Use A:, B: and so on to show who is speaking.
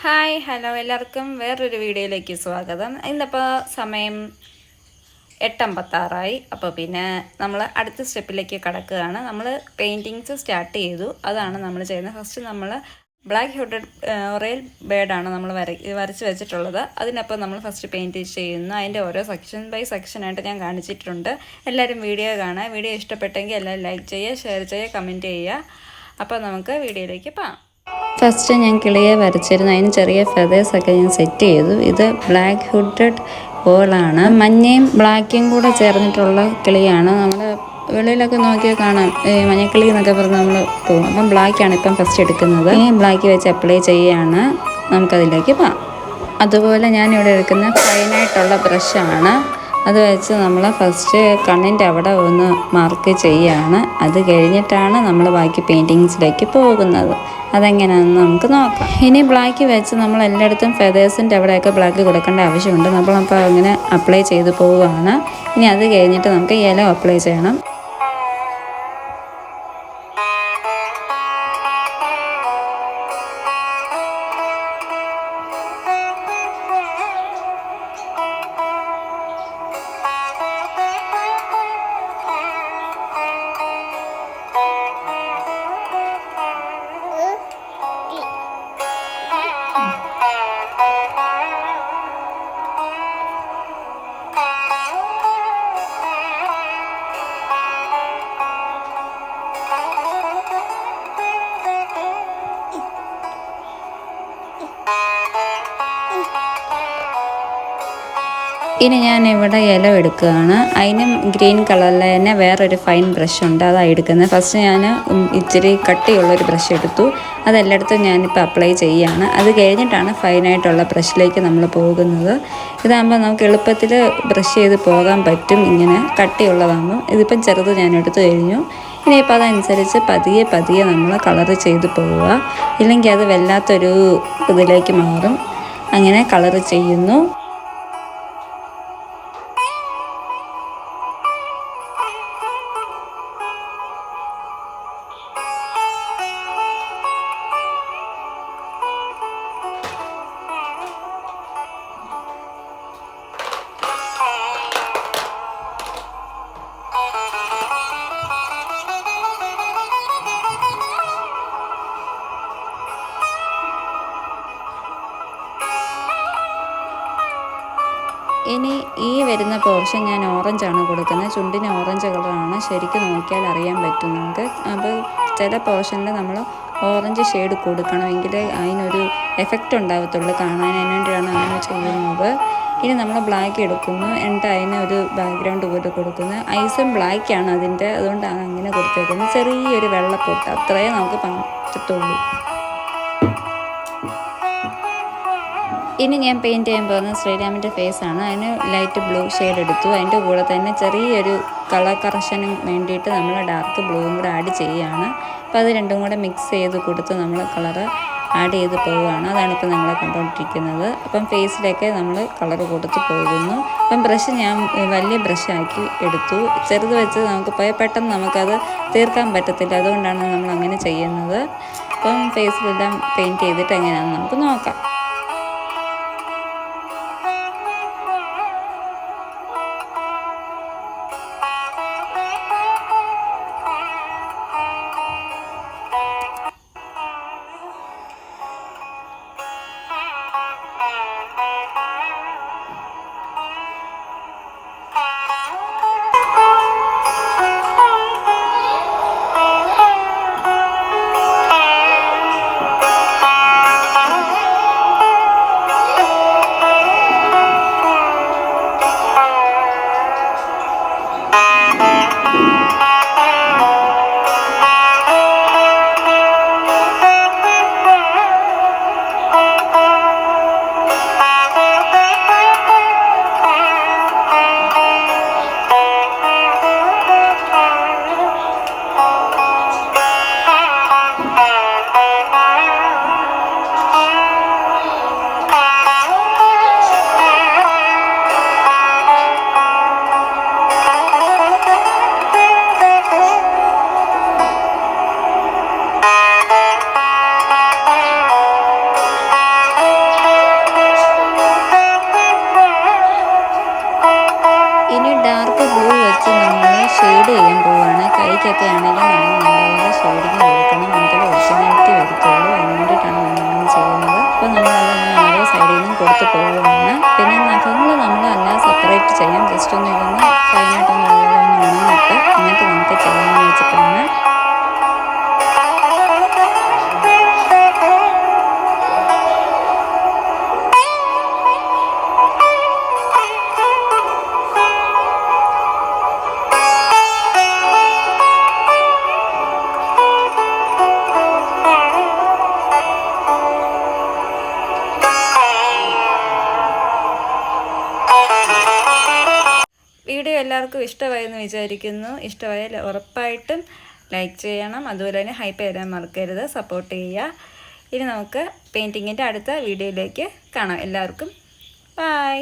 A: Hi hello എല്ലാവർക്കും വേറൊരു വീഡിയോയിലേക്ക് സ്വാഗതം. ഇന്നിപ്പോൾ സമയം 8:56. അപ്പോൾ പിന്നെ നമ്മൾ അടുത്ത സ്റ്റെപ്പിലേക്ക് കടക്കുകയാണ്. നമ്മൾ പെയിൻറ്റിങ്സ് സ്റ്റാർട്ട് ചെയ്തു. അതാണ് നമ്മൾ ചെയ്യുന്നത്. ഫസ്റ്റ് നമ്മൾ ബ്ലാക്ക് ഹെഡഡ് ഒറേൽ ബേർഡാണ് നമ്മൾ വരച്ച് വെച്ചിട്ടുള്ളത്. അതിനപ്പോൾ നമ്മൾ ഫസ്റ്റ് പെയിൻറ്റ് ചെയ്യുന്നു. അതിൻ്റെ ഓരോ സെക്ഷൻ ബൈ സെക്ഷനായിട്ട് ഞാൻ കാണിച്ചിട്ടുണ്ട്. എല്ലാവരും വീഡിയോ കാണുക. വീഡിയോ ഇഷ്ടപ്പെട്ടെങ്കിൽ എല്ലാവരും ലൈക്ക് ചെയ്യുക, ഷെയർ ചെയ്യുക, കമൻറ്റ് ചെയ്യുക. അപ്പോൾ നമുക്ക് വീഡിയോയിലേക്ക് പോകാം. ഫസ്റ്റ് ഞാൻ കിളിയെ വരച്ചിരുന്നു. അതിന് ചെറിയ ഫെതേഴ്സൊക്കെ ഞാൻ സെറ്റ് ചെയ്തു. ഇത് ബ്ലാക്ക് ഹുഡഡ് ഓളാണ്. മഞ്ഞയും ബ്ലാക്കും കൂടെ ചേർന്നിട്ടുള്ള കിളിയാണ്. നമ്മൾ വെളിയിലൊക്കെ നോക്കിയാൽ കാണാം മഞ്ഞക്കിളി എന്നൊക്കെ പറഞ്ഞ് നമ്മൾ പോകും. അപ്പം ബ്ലാക്കാണ് ഇപ്പം ഫസ്റ്റ് എടുക്കുന്നത്. ഈ ബ്ലാക്ക് വെച്ച് അപ്ലൈ ചെയ്യുകയാണ്. നമുക്കതിലേക്ക് പോകാം. അതുപോലെ ഞാനിവിടെ എടുക്കുന്ന ഫൈനായിട്ടുള്ള ബ്രഷാണ്. അത് വെച്ച് നമ്മൾ ഫസ്റ്റ് കണ്ണിൻ്റെ അവിടെ ഒന്ന് മാർക്ക് ചെയ്യുകയാണ്. അത് കഴിഞ്ഞിട്ടാണ് നമ്മൾ ബാക്കി പെയിൻറ്റിങ്സിലേക്ക് പോകുന്നത്. അതെങ്ങനെയാണെന്ന് നമുക്ക് നോക്കാം. ഇനി ബ്ലാക്ക് വെച്ച് നമ്മൾ എല്ലായിടത്തും ഫെതേഴ്സിൻ്റെ അവിടെയൊക്കെ ബ്ലാക്ക് കൊടുക്കേണ്ട ആവശ്യമുണ്ട്. നമ്മളപ്പോൾ അങ്ങനെ അപ്ലൈ ചെയ്ത് പോവുകയാണ്. ഇനി അത് കഴിഞ്ഞിട്ട് നമുക്ക് യെല്ലോ അപ്ലൈ ചെയ്യണം. ഇനി ഞാൻ ഇവിടെ യെല്ലോ എടുക്കുകയാണ്. അതിനും ഗ്രീൻ കളറിൽ തന്നെ വേറൊരു ഫൈൻ ബ്രഷ് ഉണ്ട്, അതാണ് എടുക്കുന്നത്. ഫസ്റ്റ് ഞാൻ ഇച്ചിരി കട്ടിയുള്ളൊരു ബ്രഷ് എടുത്തു. അതെല്ലായിടത്തും ഞാനിപ്പോൾ അപ്ലൈ ചെയ്യുകയാണ്. അത് കഴിഞ്ഞിട്ടാണ് ഫൈനായിട്ടുള്ള ബ്രഷിലേക്ക് നമ്മൾ പോകുന്നത്. ഇതാകുമ്പോൾ നമുക്ക് എളുപ്പത്തിൽ ബ്രഷ് ചെയ്ത് പോകാൻ പറ്റും. ഇങ്ങനെ കട്ടിയുള്ളതാകുമ്പോൾ ഇതിപ്പം ചെറുത് ഞാൻ എടുത്തു കഴിഞ്ഞു. ഇനിയിപ്പോൾ അതനുസരിച്ച് പതിയെ പതിയെ നമ്മൾ കളറ് ചെയ്ത് പോവുക. ഇല്ലെങ്കിൽ അത് വല്ലാത്തൊരു ഇതിലേക്ക് മാറും. അങ്ങനെ കളറ് ചെയ്യുന്നു. ഇനി ഈ വരുന്ന പോർഷൻ ഞാൻ ഓറഞ്ചാണ് കൊടുക്കുന്നത്. ചുണ്ടിന് ഓറഞ്ച് കളറാണ്. ശരിക്കും നോക്കിയാൽ അറിയാൻ പറ്റും നമുക്ക്. അപ്പോൾ ചില പോർഷനിൽ നമ്മൾ ഓറഞ്ച് ഷെയ്ഡ് കൊടുക്കണമെങ്കിൽ അതിനൊരു എഫക്റ്റ് ഉണ്ടാകത്തുള്ളൂ കാണാൻ. അതിനുവേണ്ടിയാണ് അങ്ങനെ ചെയ്യുന്നത്. ഇനി നമ്മൾ ബ്ലാക്ക് എടുക്കുന്നു. എന്നിട്ട് അതിനൊരു ബാക്ക്ഗ്രൗണ്ട് പോലെ കൊടുക്കുന്നു. ഐസും ബ്ലാക്കാണ് അതിൻ്റെ, അതുകൊണ്ടാണ് അങ്ങനെ കൊടുത്തേക്കുന്നത്. ചെറിയൊരു വെള്ളപ്പൊട്ട് അത്രയേ നമുക്ക് പറ്റത്തുള്ളൂ. ഇനി ഞാൻ പെയിൻറ്റ് ചെയ്യാൻ പോകുന്നത് ശ്രീരാമിൻ്റെ ഫേസാണ്. അതിന് ലൈറ്റ് ബ്ലൂ ഷെയ്ഡ് എടുത്തു. അതിൻ്റെ കൂടെ തന്നെ ചെറിയൊരു കളർ കറക്ഷനും വേണ്ടിയിട്ട് നമ്മൾ ഡാർക്ക് ബ്ലൂവും കൂടെ ആഡ് ചെയ്യുകയാണ്. അപ്പോൾ അത് രണ്ടും കൂടെ മിക്സ് ചെയ്ത് കൊടുത്ത് നമ്മൾ കളറ് ആഡ് ചെയ്ത് പോവുകയാണ്. അതാണിപ്പോൾ നമ്മൾ കണ്ടുകൊണ്ടിരിക്കുന്നത്. അപ്പം ഫേസിലേക്ക് നമ്മൾ കളർ കൊടുത്ത് പോകുന്നു. അപ്പം ബ്രഷ് ഞാൻ വലിയ ബ്രഷാക്കി എടുത്തു. ചെറുത് വെച്ച് നമുക്ക് പെട്ടെന്ന് നമുക്കത് തീർക്കാൻ പറ്റത്തില്ല. അതുകൊണ്ടാണ് നമ്മൾ അങ്ങനെ ചെയ്യുന്നത്. അപ്പം ഫേസിലെല്ലാം പെയിൻറ്റ് ചെയ്തിട്ട് എങ്ങനെയാണെന്ന് നമുക്ക് നോക്കാം. ഷെയ്ഡ് ചെയ്യാൻ പോവുകയാണ്. കൈക്കൊക്കെ ആണെങ്കിലും നമ്മൾ നല്ലപോലെ ഷെയ്ഡിങ് കൊടുക്കണം, എങ്കിലേ ഒറിജിനാലിറ്റി വരത്തുള്ളൂ. അതിന് വേണ്ടിയിട്ടാണ് നമ്മളങ്ങനെ ചെയ്യുന്നത്. അപ്പോൾ നമ്മളതങ്ങനെ ഓരോ സൈഡിൽ നിന്നും കൊടുത്ത് പോവുകയാണ്. പിന്നെ നഖങ്ങൾ നമ്മൾ അല്ലാതെ സെപ്പറേറ്റ് ചെയ്യാം. ജസ്റ്റ് ഒന്ന് ഇതൊന്ന് ഫൈനായിട്ടൊന്ന് നല്ലതൊന്ന് ഉണങ്ങിയിട്ട് എന്നിട്ട് നമുക്ക് ചെയ്യാമെന്ന് വെച്ചിട്ടാണ്. വീഡിയോ എല്ലാവർക്കും ഇഷ്ടമായെന്ന് വിചാരിക്കുന്നു. ഇഷ്ടമായാൽ ഉറപ്പായിട്ടും ലൈക്ക് ചെയ്യണം. അതുപോലെ തന്നെ ഹൈപ്പ് തരാൻ മറക്കരുത്, സപ്പോർട്ട് ചെയ്യുക. ഇനി നമുക്ക് പെയിൻറ്റിങ്ങിൻ്റെ അടുത്ത വീഡിയോയിലേക്ക് കാണാം. എല്ലാവർക്കും ബൈ.